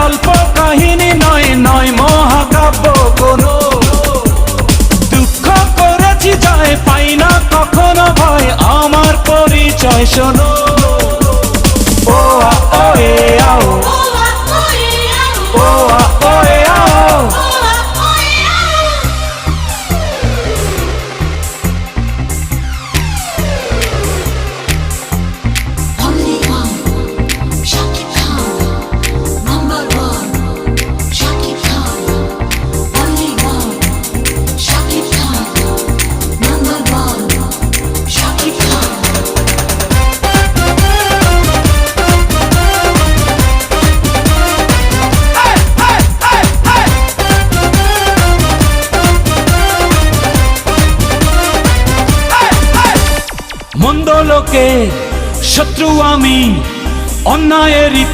গল্প কাহিনী নয়, নয় মহাকাব্য কোনো। দুঃখ করেছি জয়, পাই না কখনো ভয়, আমার পরিচয় শোনো। ও আ ও এ আও, ও আ ও এ আও। মন্দ লোকে শত্রু আমি, অন্যায়েরই